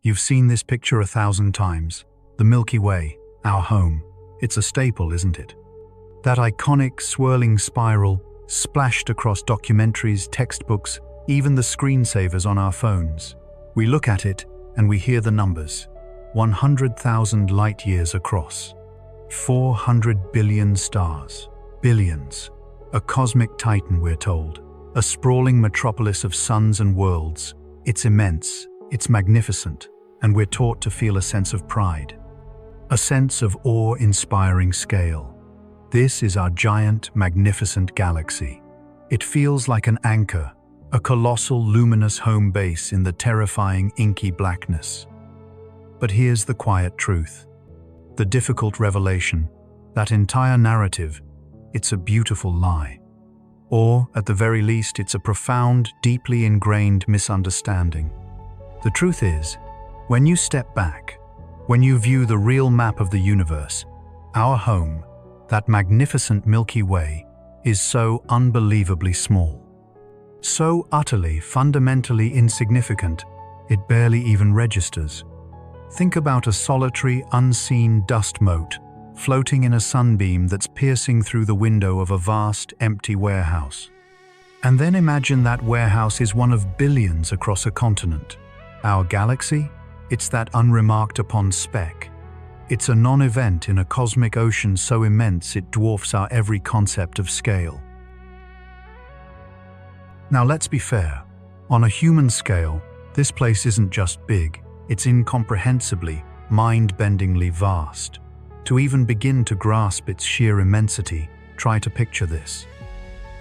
You've seen this picture 1,000 times. The Milky Way, our home. It's a staple, isn't it? That iconic swirling spiral, splashed across documentaries, textbooks, even the screensavers on our phones. We look at it and we hear the numbers. 100,000 light-years across. 400 billion stars. Billions. A cosmic titan, we're told. A sprawling metropolis of suns and worlds. It's immense, it's magnificent, and we're taught to feel a sense of pride. A sense of awe-inspiring scale. This is our giant, magnificent galaxy. It feels like an anchor, a colossal, luminous home base in the terrifying, inky blackness. But here's the quiet truth. The difficult revelation. That entire narrative, it's a beautiful lie. Or, at the very least, it's a profound, deeply ingrained misunderstanding. The truth is, when you step back, when you view the real map of the universe, our home, that magnificent Milky Way, is so unbelievably small. So utterly, fundamentally insignificant, it barely even registers. Think about a solitary, unseen dust mote floating in a sunbeam that's piercing through the window of a vast, empty warehouse. And then imagine that warehouse is one of billions across a continent. Our galaxy? It's that unremarked-upon speck. It's a non-event in a cosmic ocean so immense it dwarfs our every concept of scale. Now let's be fair. On a human scale, this place isn't just big, it's incomprehensibly, mind-bendingly vast. To even begin to grasp its sheer immensity, try to picture this.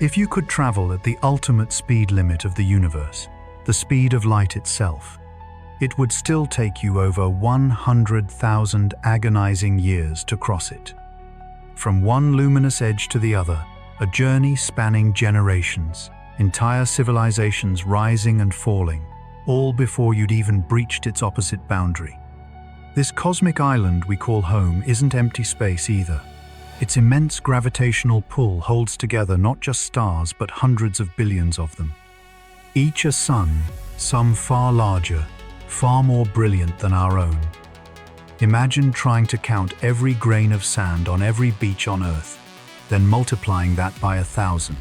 If you could travel at the ultimate speed limit of the universe, the speed of light itself, it would still take you over 100,000 agonizing years to cross it. From one luminous edge to the other, a journey spanning generations, entire civilizations rising and falling, all before you'd even breached its opposite boundary. This cosmic island we call home isn't empty space either. Its immense gravitational pull holds together not just stars but hundreds of billions of them. Each a sun, some far larger, far more brilliant than our own. Imagine trying to count every grain of sand on every beach on Earth, then multiplying that by 1,000.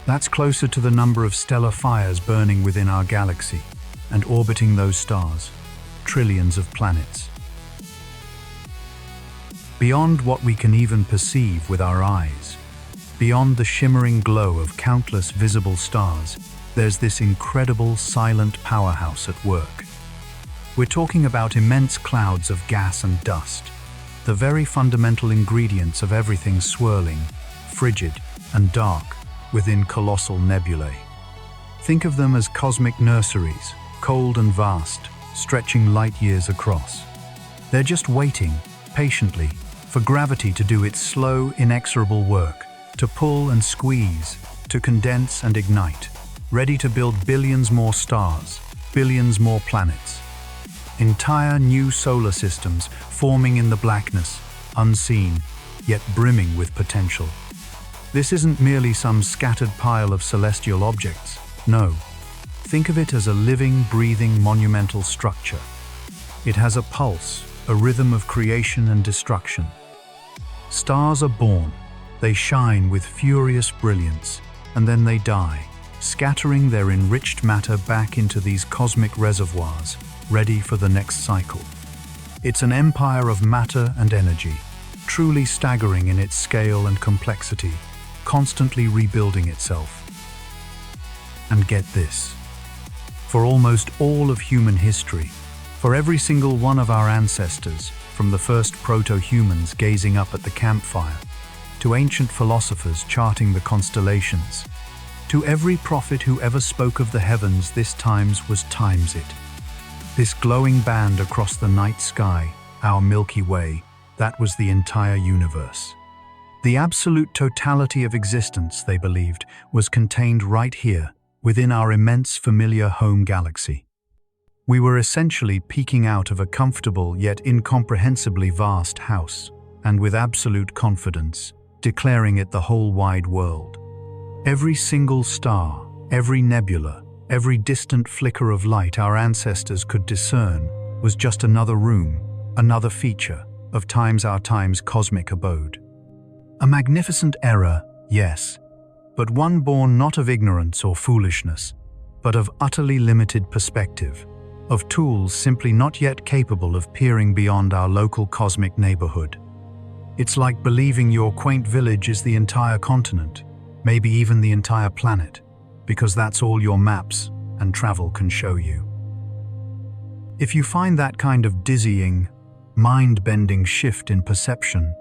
That's closer to the number of stellar fires burning within our galaxy and orbiting those stars. Trillions of planets. Beyond what we can even perceive with our eyes, beyond the shimmering glow of countless visible stars, there's this incredible silent powerhouse at work. We're talking about immense clouds of gas and dust, the very fundamental ingredients of everything swirling, frigid, and dark within colossal nebulae. Think of them as cosmic nurseries, cold and vast, stretching light years across. They're just waiting, patiently, for gravity to do its slow, inexorable work, to pull and squeeze, to condense and ignite, ready to build billions more stars, billions more planets. Entire new solar systems forming in the blackness, unseen, yet brimming with potential. This isn't merely some scattered pile of celestial objects. No. Think of it as a living, breathing, monumental structure. It has a pulse, a rhythm of creation and destruction. Stars are born, they shine with furious brilliance, and then they die, scattering their enriched matter back into these cosmic reservoirs, ready for the next cycle. It's an empire of matter and energy, truly staggering in its scale and complexity, constantly rebuilding itself. And get this. For almost all of human history, for every single one of our ancestors, from the first proto-humans gazing up at the campfire, to ancient philosophers charting the constellations, to every prophet who ever spoke of the heavens, this times was times it. This glowing band across the night sky, our Milky Way, that was the entire universe. The absolute totality of existence, they believed, was contained right here, within our immense familiar home galaxy. We were essentially peeking out of a comfortable yet incomprehensibly vast house, and with absolute confidence, declaring it the whole wide world. Every single star, every nebula, every distant flicker of light our ancestors could discern was just another room, another feature of our time's cosmic abode. A magnificent error, yes, but one born not of ignorance or foolishness, but of utterly limited perspective, of tools simply not yet capable of peering beyond our local cosmic neighborhood. It's like believing your quaint village is the entire continent, maybe even the entire planet, because that's all your maps and travel can show you. If you find that kind of dizzying, mind-bending shift in perception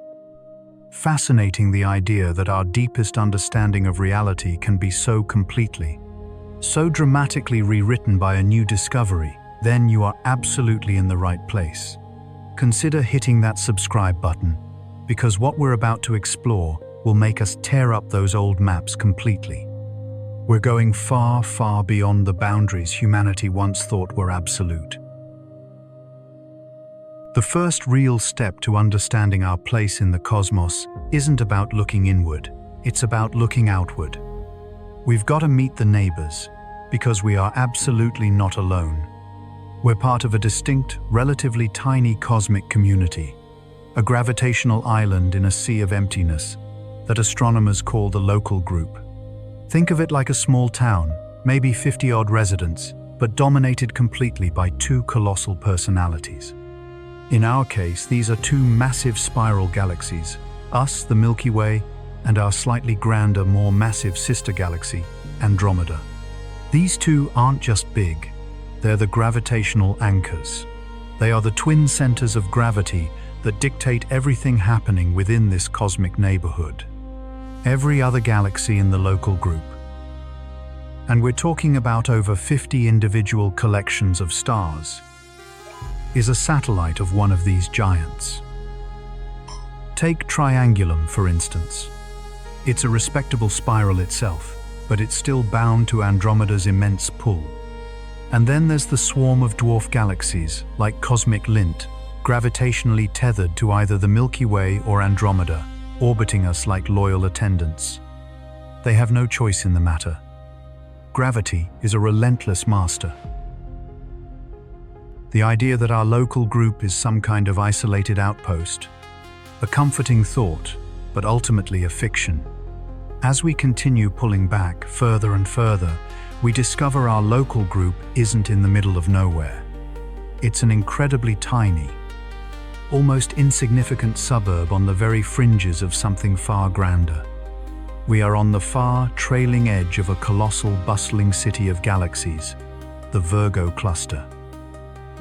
fascinating, the idea that our deepest understanding of reality can be so completely, so dramatically rewritten by a new discovery, then you are absolutely in the right place. Consider hitting that subscribe button, because what we're about to explore will make us tear up those old maps completely. We're going far, far beyond the boundaries humanity once thought were absolute. The first real step to understanding our place in the cosmos isn't about looking inward, it's about looking outward. We've got to meet the neighbors, because we are absolutely not alone. We're part of a distinct, relatively tiny cosmic community, a gravitational island in a sea of emptiness that astronomers call the local group. Think of it like a small town, maybe 50-odd residents, but dominated completely by two colossal personalities. In our case, these are two massive spiral galaxies, us, the Milky Way, and our slightly grander, more massive sister galaxy, Andromeda. These two aren't just big, they're the gravitational anchors. They are the twin centers of gravity that dictate everything happening within this cosmic neighborhood. Every other galaxy in the local group. And we're talking about over 50 individual collections of stars, is a satellite of one of these giants. Take Triangulum, for instance. It's a respectable spiral itself, but it's still bound to Andromeda's immense pull. And then there's the swarm of dwarf galaxies, like cosmic lint, gravitationally tethered to either the Milky Way or Andromeda, orbiting us like loyal attendants. They have no choice in the matter. Gravity is a relentless master. The idea that our local group is some kind of isolated outpost, a comforting thought, but ultimately a fiction. As we continue pulling back further and further, we discover our local group isn't in the middle of nowhere. It's an incredibly tiny, almost insignificant suburb on the very fringes of something far grander. We are on the far, trailing edge of a colossal, bustling city of galaxies, the Virgo cluster.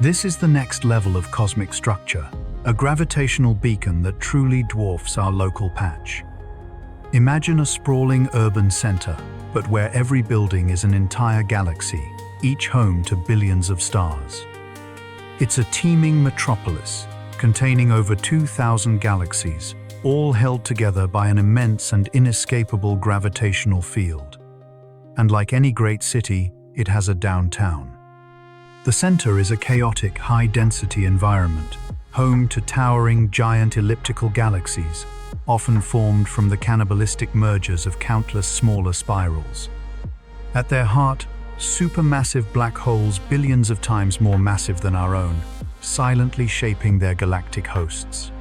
This is the next level of cosmic structure, a gravitational beacon that truly dwarfs our local patch. Imagine a sprawling urban center, but where every building is an entire galaxy, each home to billions of stars. It's a teeming metropolis, containing over 2,000 galaxies, all held together by an immense and inescapable gravitational field. And like any great city, it has a downtown. The center is a chaotic, high-density environment, home to towering, giant elliptical galaxies, often formed from the cannibalistic mergers of countless smaller spirals. At their heart, supermassive black holes billions of times more massive than our own, silently shaping their galactic hosts.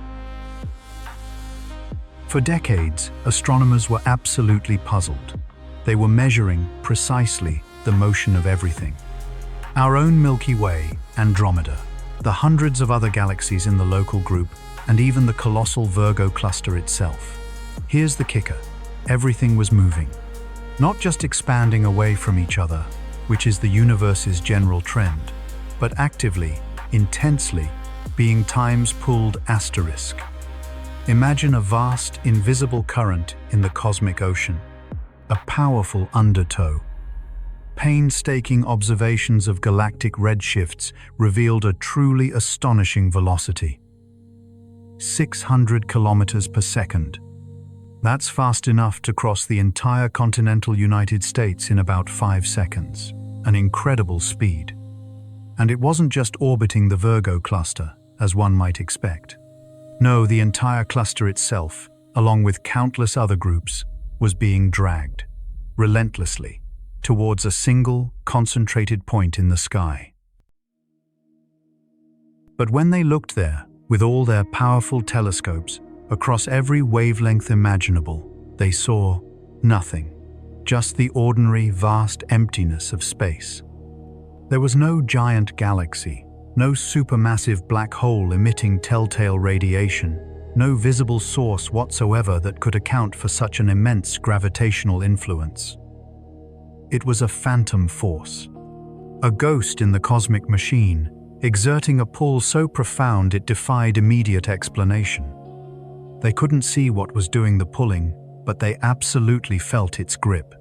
For decades, astronomers were absolutely puzzled. They were measuring, precisely, the motion of everything. Our own Milky Way, Andromeda, the hundreds of other galaxies in the local group, and even the colossal Virgo cluster itself. Here's the kicker: everything was moving. Not just expanding away from each other, which is the universe's general trend, but actively, intensely, being times pulled asterisk. Imagine a vast, invisible current in the cosmic ocean, a powerful undertow. Painstaking observations of galactic redshifts revealed a truly astonishing velocity. 600 kilometers per second. That's fast enough to cross the entire continental United States in about 5 seconds. An incredible speed. And it wasn't just orbiting the Virgo cluster, as one might expect. No, the entire cluster itself, along with countless other groups, was being dragged, relentlessly, towards a single, concentrated point in the sky. But when they looked there, with all their powerful telescopes, across every wavelength imaginable, they saw nothing, just the ordinary vast emptiness of space. There was no giant galaxy, no supermassive black hole emitting telltale radiation, no visible source whatsoever that could account for such an immense gravitational influence. It was a phantom force, a ghost in the cosmic machine, exerting a pull so profound it defied immediate explanation. They couldn't see what was doing the pulling, but they absolutely felt its grip.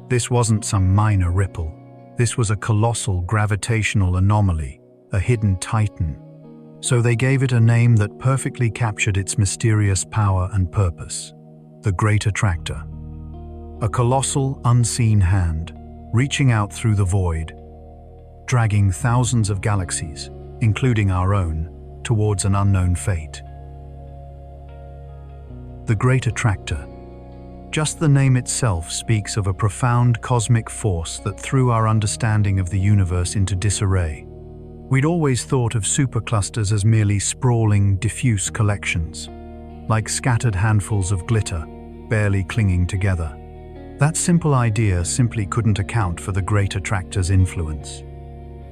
This wasn't some minor ripple. This was a colossal gravitational anomaly, a hidden titan. So they gave it a name that perfectly captured its mysterious power and purpose: the Great Attractor. A colossal, unseen hand, reaching out through the void, dragging thousands of galaxies, including our own, towards an unknown fate. The Great Attractor. Just the name itself speaks of a profound cosmic force that threw our understanding of the universe into disarray. We'd always thought of superclusters as merely sprawling, diffuse collections, like scattered handfuls of glitter, barely clinging together. That simple idea simply couldn't account for the Great Attractor's influence.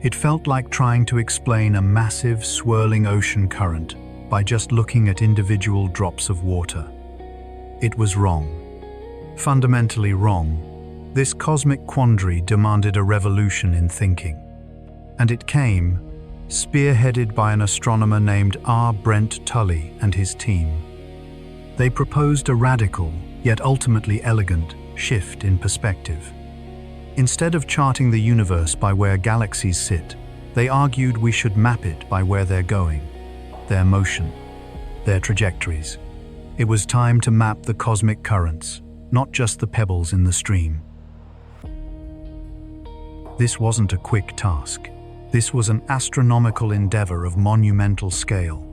It felt like trying to explain a massive, swirling ocean current by just looking at individual drops of water. It was wrong. Fundamentally wrong. This cosmic quandary demanded a revolution in thinking. And it came, spearheaded by an astronomer named R. Brent Tully and his team. They proposed a radical, yet ultimately elegant, shift in perspective. Instead of charting the universe by where galaxies sit, they argued we should map it by where they're going, their motion, their trajectories. It was time to map the cosmic currents, not just the pebbles in the stream. This wasn't a quick task. This was an astronomical endeavor of monumental scale.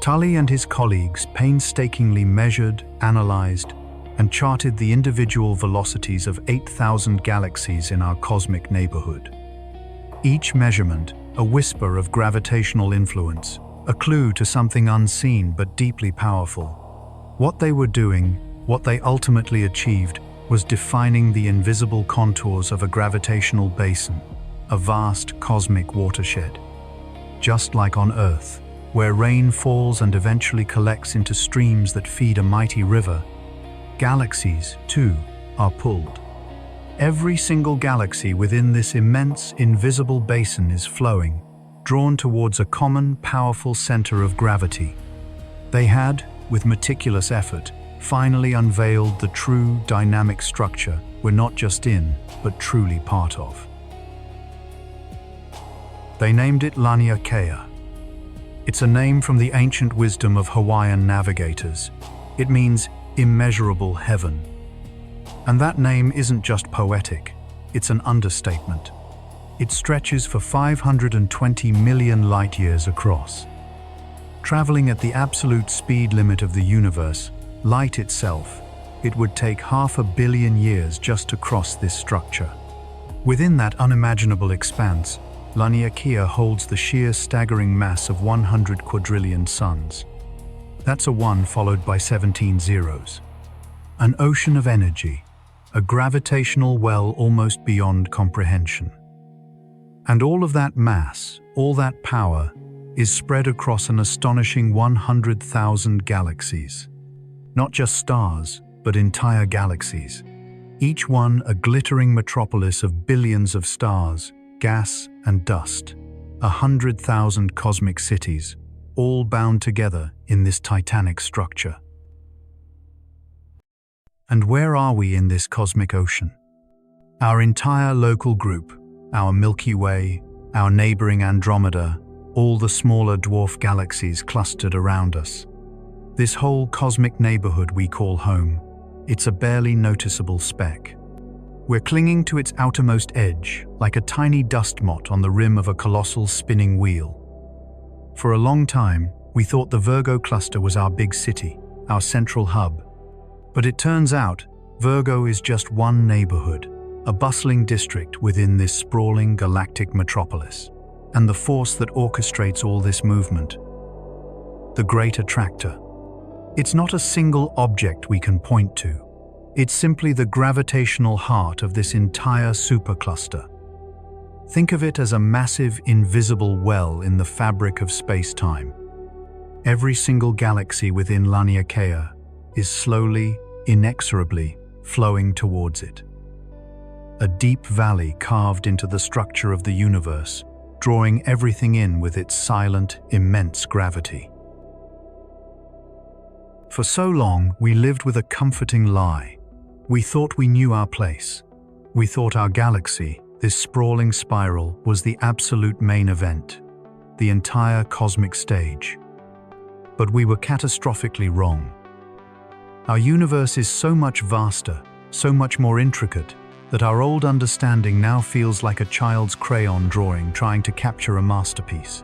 Tully and his colleagues painstakingly measured, analyzed, and charted the individual velocities of 8,000 galaxies in our cosmic neighborhood. Each measurement, a whisper of gravitational influence, a clue to something unseen but deeply powerful. What they were doing, what they ultimately achieved, was defining the invisible contours of a gravitational basin, a vast cosmic watershed. Just like on Earth, where rain falls and eventually collects into streams that feed a mighty river, galaxies, too, are pulled. Every single galaxy within this immense, invisible basin is flowing, drawn towards a common, powerful center of gravity. They had, with meticulous effort, finally unveiled the true dynamic structure we're not just in, but truly part of. They named it Lania Kea. It's a name from the ancient wisdom of Hawaiian navigators. It means immeasurable heaven. And that name isn't just poetic, it's an understatement. It stretches for 520 million light-years across. Traveling at the absolute speed limit of the universe, light itself, it would take 500 million years just to cross this structure. Within that unimaginable expanse, Lania Kea holds the sheer staggering mass of 100 quadrillion suns. That's a 1 followed by 17 zeros. An ocean of energy, a gravitational well almost beyond comprehension. And all of that mass, all that power, is spread across an astonishing 100,000 galaxies. Not just stars, but entire galaxies. Each one a glittering metropolis of billions of stars, gas and dust. 100,000 cosmic cities, all bound together in this titanic structure. And where are we in this cosmic ocean? Our entire local group, our Milky Way, our neighboring Andromeda, all the smaller dwarf galaxies clustered around us. This whole cosmic neighborhood we call home, it's a barely noticeable speck. We're clinging to its outermost edge, like a tiny dust mote on the rim of a colossal spinning wheel. For a long time, we thought the Virgo cluster was our big city, our central hub. But it turns out, Virgo is just one neighborhood, a bustling district within this sprawling galactic metropolis. and the force that orchestrates all this movement. The Great Attractor. It's not a single object we can point to. It's simply the gravitational heart of this entire supercluster. Think of it as a massive, invisible well in the fabric of space-time. Every single galaxy within Laniakea is slowly, inexorably flowing towards it. A deep valley carved into the structure of the universe, drawing everything in with its silent, immense gravity. For so long, we lived with a comforting lie. We thought we knew our place. We thought our galaxy, this sprawling spiral, was the absolute main event, the entire cosmic stage. But we were catastrophically wrong. Our universe is so much vaster, so much more intricate, that our old understanding now feels like a child's crayon drawing trying to capture a masterpiece.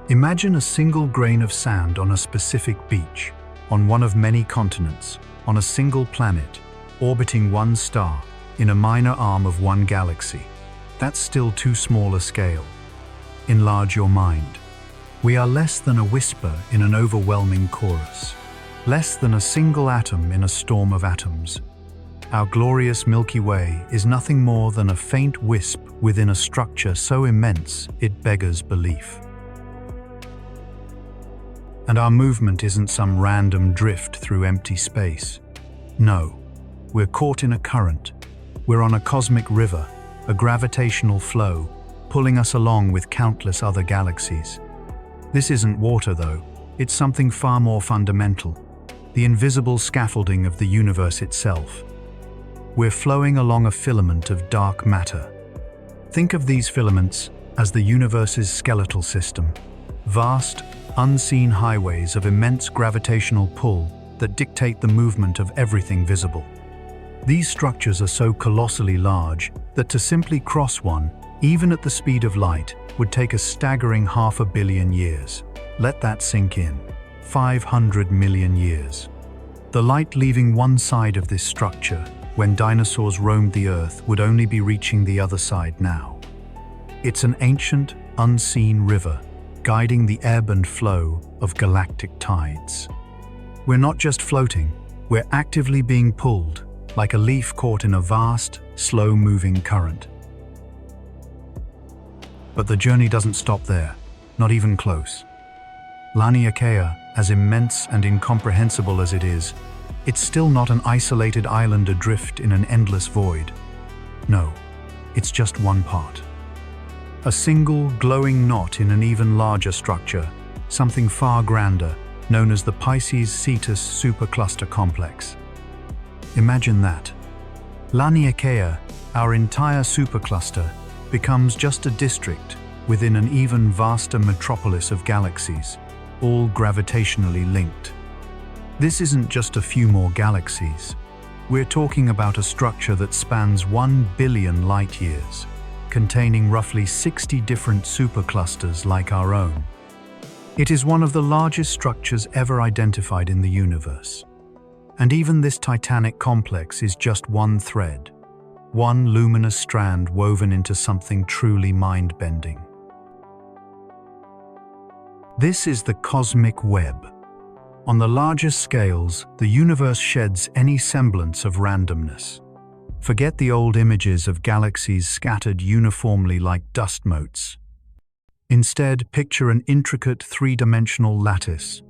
Imagine a single grain of sand on a specific beach, on one of many continents, on a single planet, orbiting one star, in a minor arm of one galaxy. That's still too small a scale. Enlarge your mind. We are less than a whisper in an overwhelming chorus, less than a single atom in a storm of atoms. Our glorious Milky Way is nothing more than a faint wisp within a structure so immense it beggars belief. And our movement isn't some random drift through empty space. No, we're caught in a current. We're on a cosmic river, a gravitational flow, pulling us along with countless other galaxies. This isn't water, though. It's something far more fundamental, the invisible scaffolding of the universe itself. We're flowing along a filament of dark matter. Think of these filaments as the universe's skeletal system, vast, unseen highways of immense gravitational pull that dictate the movement of everything visible. These structures are so colossally large that to simply cross one, even at the speed of light, would take a staggering 500 million years. Let that sink in. 500 million years. The light leaving one side of this structure, when dinosaurs roamed the Earth, would only be reaching the other side now. It's an ancient, unseen river, guiding the ebb and flow of galactic tides. We're not just floating, we're actively being pulled, like a leaf caught in a vast, slow-moving current. But the journey doesn't stop there, not even close. Laniakea, as immense and incomprehensible as it is, it's still not an isolated island adrift in an endless void. No, it's just one part. A single, glowing knot in an even larger structure, something far grander, known as the Pisces-Cetus supercluster complex. Imagine that. Laniakea, our entire supercluster, becomes just a district within an even vaster metropolis of galaxies, all gravitationally linked. This isn't just a few more galaxies. We're talking about a structure that spans 1 billion light-years, containing roughly 60 different superclusters like our own. It is one of the largest structures ever identified in the universe. And even this titanic complex is just one thread, one luminous strand woven into something truly mind-bending. This is the cosmic web. On the largest scales, the universe sheds any semblance of randomness. Forget the old images of galaxies scattered uniformly like dust motes. Instead, picture an intricate three-dimensional lattice,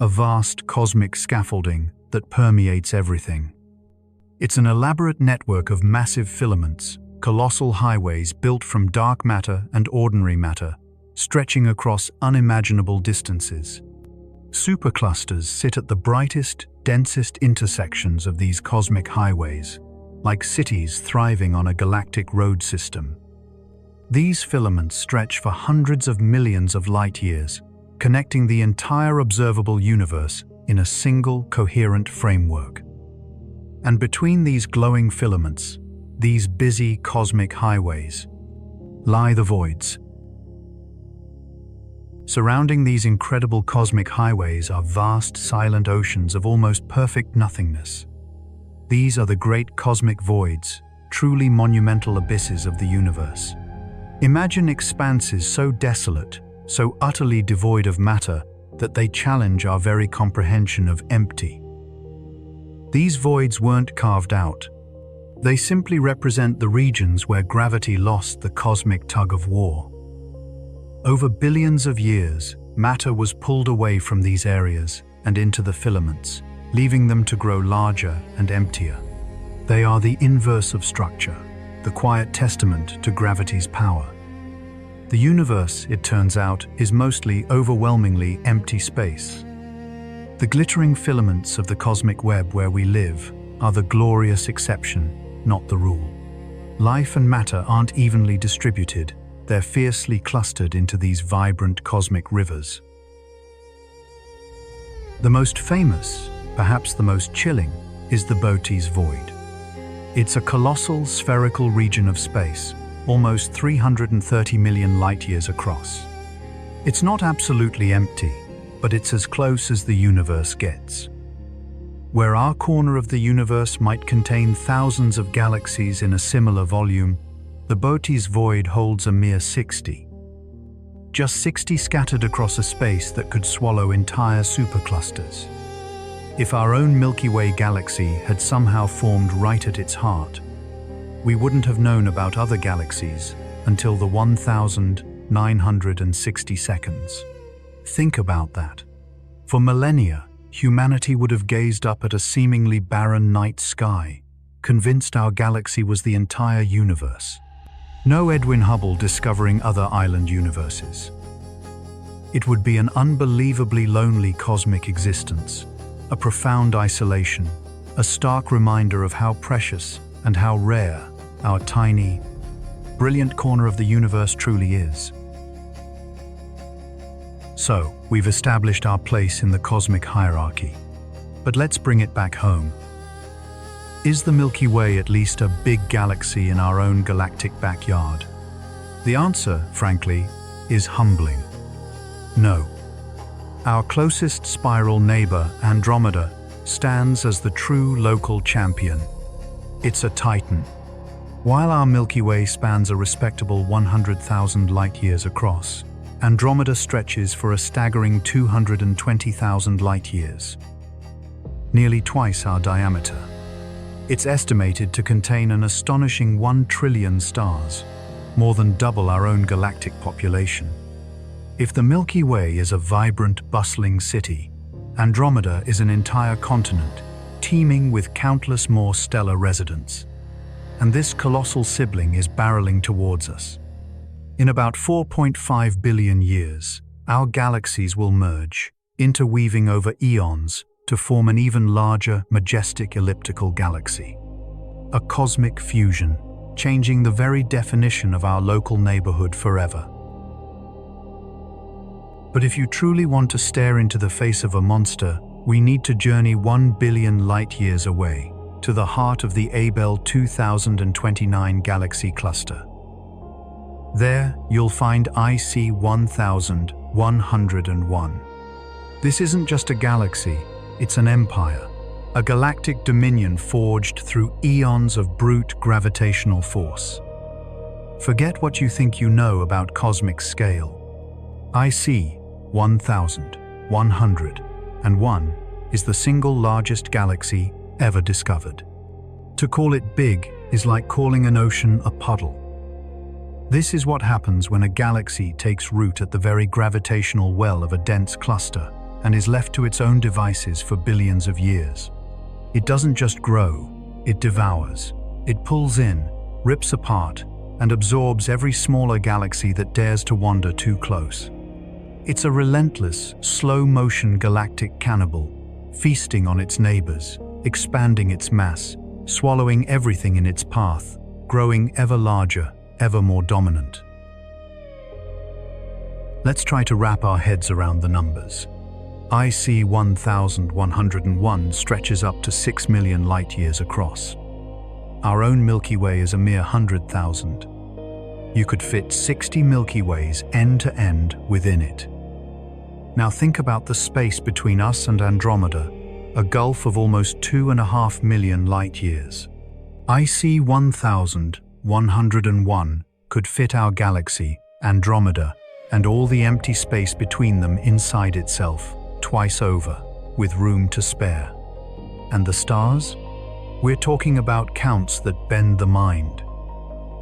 a vast cosmic scaffolding that permeates everything. It's an elaborate network of massive filaments, colossal highways built from dark matter and ordinary matter, stretching across unimaginable distances. Superclusters sit at the brightest, densest intersections of these cosmic highways, like cities thriving on a galactic road system. These filaments stretch for hundreds of millions of light-years, connecting the entire observable universe in a single, coherent framework. And between these glowing filaments, these busy cosmic highways, lie the voids. Surrounding these incredible cosmic highways are vast, silent oceans of almost perfect nothingness. These are the great cosmic voids, truly monumental abysses of the universe. Imagine expanses so desolate, so utterly devoid of matter, that they challenge our very comprehension of empty. These voids weren't carved out. They simply represent the regions where gravity lost the cosmic tug-of-war. Over billions of years, matter was pulled away from these areas and into the filaments, leaving them to grow larger and emptier. They are the inverse of structure, the quiet testament to gravity's power. The universe, it turns out, is mostly overwhelmingly empty space. The glittering filaments of the cosmic web where we live are the glorious exception, not the rule. Life and matter aren't evenly distributed. They're fiercely clustered into these vibrant cosmic rivers. The most famous, perhaps the most chilling, is the Botez void. It's a colossal spherical region of space, almost 330 million light-years across. It's not absolutely empty, but it's as close as the universe gets. Where our corner of the universe might contain thousands of galaxies in a similar volume, the Botez void holds a mere 60. Just 60 scattered across a space that could swallow entire superclusters. If our own Milky Way galaxy had somehow formed right at its heart, we wouldn't have known about other galaxies until the 1,960 seconds. Think about that. For millennia, humanity would have gazed up at a seemingly barren night sky, convinced our galaxy was the entire universe. No Edwin Hubble discovering other island universes. It would be an unbelievably lonely cosmic existence, a profound isolation, a stark reminder of how precious and how rare our tiny, brilliant corner of the universe truly is. So, we've established our place in the cosmic hierarchy. But let's bring it back home. Is the Milky Way at least a big galaxy in our own galactic backyard? The answer, frankly, is humbling. No. Our closest spiral neighbor, Andromeda, stands as the true local champion. It's a titan. While our Milky Way spans a respectable 100,000 light-years across, Andromeda stretches for a staggering 220,000 light-years. Nearly twice our diameter. It's estimated to contain an astonishing 1 trillion stars, more than double our own galactic population. If the Milky Way is a vibrant, bustling city, Andromeda is an entire continent, teeming with countless more stellar residents. And this colossal sibling is barreling towards us. In about 4.5 billion years, our galaxies will merge, interweaving over eons, to form an even larger, majestic elliptical galaxy. A cosmic fusion, changing the very definition of our local neighborhood forever. But if you truly want to stare into the face of a monster, we need to journey 1 billion light-years away, to the heart of the Abell 2029 galaxy cluster. There, you'll find IC 1101. This isn't just a galaxy, it's an empire, a galactic dominion forged through eons of brute gravitational force. Forget what you think you know about cosmic scale. IC 1101 is the single largest galaxy ever discovered. To call it big is like calling an ocean a puddle. This is what happens when a galaxy takes root at the very gravitational well of a dense cluster and is left to its own devices for billions of years. It doesn't just grow, it devours. It pulls in, rips apart, and absorbs every smaller galaxy that dares to wander too close. It's a relentless, slow-motion galactic cannibal, feasting on its neighbors, expanding its mass, swallowing everything in its path, growing ever larger, ever more dominant. Let's try to wrap our heads around the numbers. IC 1101 stretches up to 6 million light-years across. Our own Milky Way is a mere 100,000. You could fit 60 Milky Ways end to end within it. Now think about the space between us and Andromeda, a gulf of almost 2.5 million light-years. IC 1101 could fit our galaxy, Andromeda, and all the empty space between them inside itself, twice over, with room to spare. And the stars? We're talking about counts that bend the mind.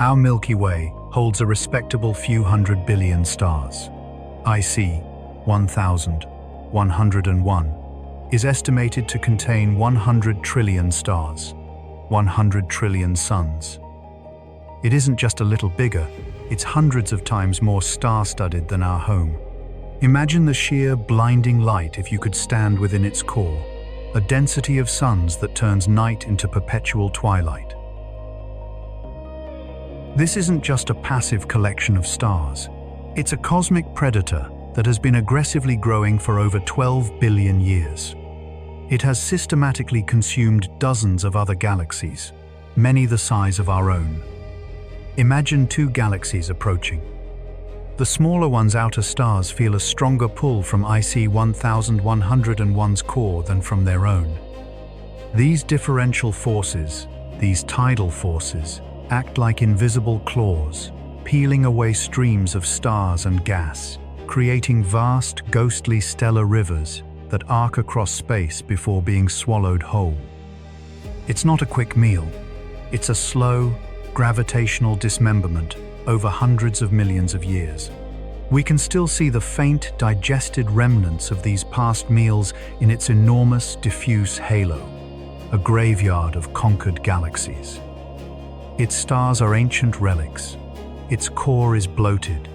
Our Milky Way holds a respectable few hundred billion stars. IC 1101 is estimated to contain 100 trillion stars, 100 trillion suns. It isn't just a little bigger, it's hundreds of times more star-studded than our home. Imagine the sheer blinding light if you could stand within its core, a density of suns that turns night into perpetual twilight. This isn't just a passive collection of stars. It's a cosmic predator that has been aggressively growing for over 12 billion years. It has systematically consumed dozens of other galaxies, many the size of our own. Imagine two galaxies approaching. The smaller one's outer stars feel a stronger pull from IC 1101's core than from their own. These differential forces, these tidal forces, act like invisible claws, peeling away streams of stars and gas, creating vast, ghostly stellar rivers that arc across space before being swallowed whole. It's not a quick meal. It's a slow, gravitational dismemberment over hundreds of millions of years. We can still see the faint, digested remnants of these past meals in its enormous, diffuse halo, a graveyard of conquered galaxies. Its stars are ancient relics. Its core is bloated.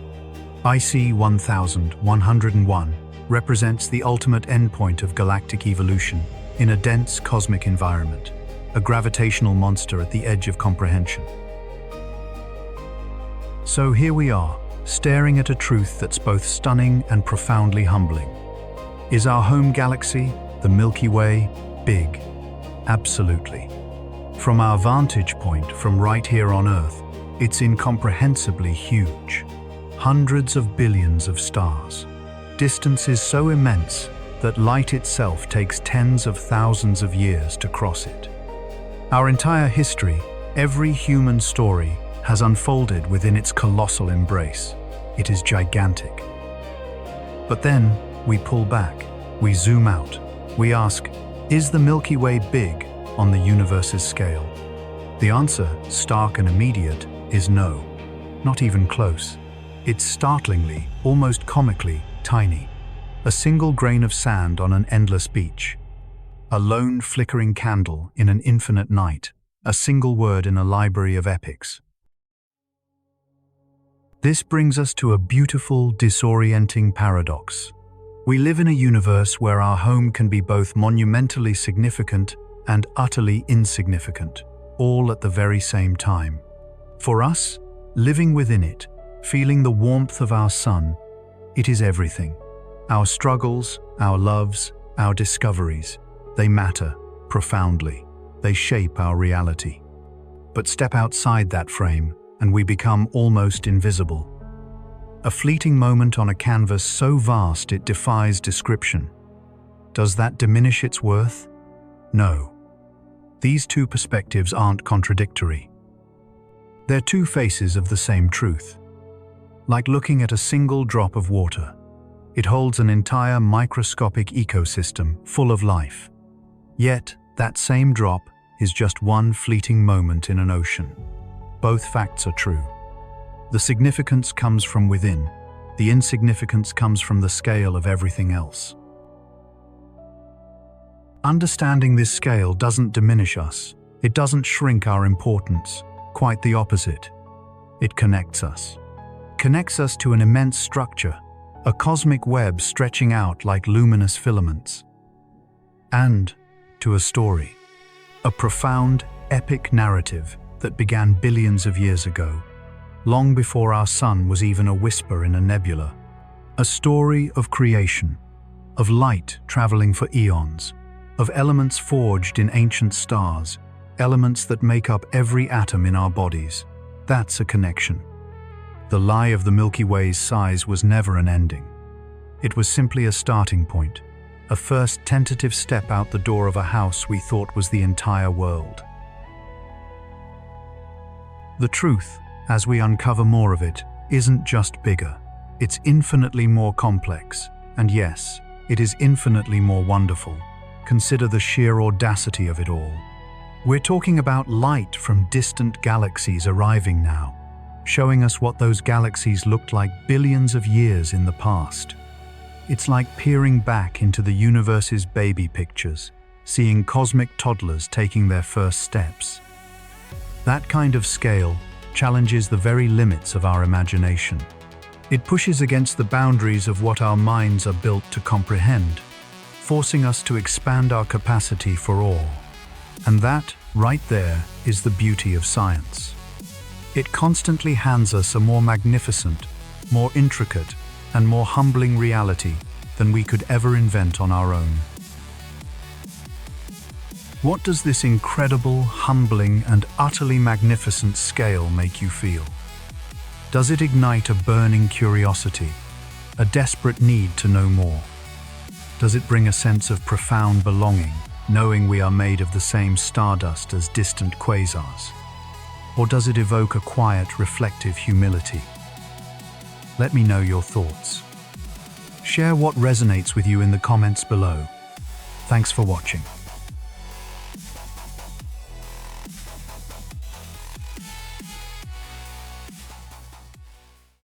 IC 1101 represents the ultimate endpoint of galactic evolution in a dense cosmic environment, a gravitational monster at the edge of comprehension. So here we are, staring at a truth that's both stunning and profoundly humbling. Is our home galaxy, the Milky Way, big? Absolutely. From our vantage point, from right here on Earth, it's incomprehensibly huge. Hundreds of billions of stars. Distances so immense that light itself takes tens of thousands of years to cross it. Our entire history, every human story, has unfolded within its colossal embrace. It is gigantic. But then, we pull back, we zoom out, we ask, is the Milky Way big on the universe's scale? The answer, stark and immediate, is no. Not even close. It's startlingly, almost comically, tiny. A single grain of sand on an endless beach. A lone flickering candle in an infinite night. A single word in a library of epics. This brings us to a beautiful, disorienting paradox. We live in a universe where our home can be both monumentally significant and utterly insignificant, all at the very same time. For us, living within it, feeling the warmth of our sun, it is everything. Our struggles, our loves, our discoveries, they matter profoundly. They shape our reality. But step outside that frame, and we become almost invisible. A fleeting moment on a canvas so vast it defies description. Does that diminish its worth? No. These two perspectives aren't contradictory. They're two faces of the same truth. Like looking at a single drop of water, it holds an entire microscopic ecosystem full of life. Yet, that same drop is just one fleeting moment in an ocean. Both facts are true. The significance comes from within. The insignificance comes from the scale of everything else. Understanding this scale doesn't diminish us. It doesn't shrink our importance. Quite the opposite. It connects us. Connects us to an immense structure, a cosmic web stretching out like luminous filaments. And to a story. A profound, epic narrative that began billions of years ago, long before our sun was even a whisper in a nebula. A story of creation, of light traveling for eons, of elements forged in ancient stars, elements that make up every atom in our bodies. That's a connection. The lie of the Milky Way's size was never an ending. It was simply a starting point, a first tentative step out the door of a house we thought was the entire world. The truth, as we uncover more of it, isn't just bigger. It's infinitely more complex, and yes, it is infinitely more wonderful. Consider the sheer audacity of it all. We're talking about light from distant galaxies arriving now, showing us what those galaxies looked like billions of years in the past. It's like peering back into the universe's baby pictures, seeing cosmic toddlers taking their first steps. That kind of scale challenges the very limits of our imagination. It pushes against the boundaries of what our minds are built to comprehend, forcing us to expand our capacity for awe. And that, right there, is the beauty of science. It constantly hands us a more magnificent, more intricate, and more humbling reality than we could ever invent on our own. What does this incredible, humbling, and utterly magnificent scale make you feel? Does it ignite a burning curiosity, a desperate need to know more? Does it bring a sense of profound belonging, knowing we are made of the same stardust as distant quasars? Or does it evoke a quiet, reflective humility? Let me know your thoughts. Share what resonates with you in the comments below. Thanks for watching.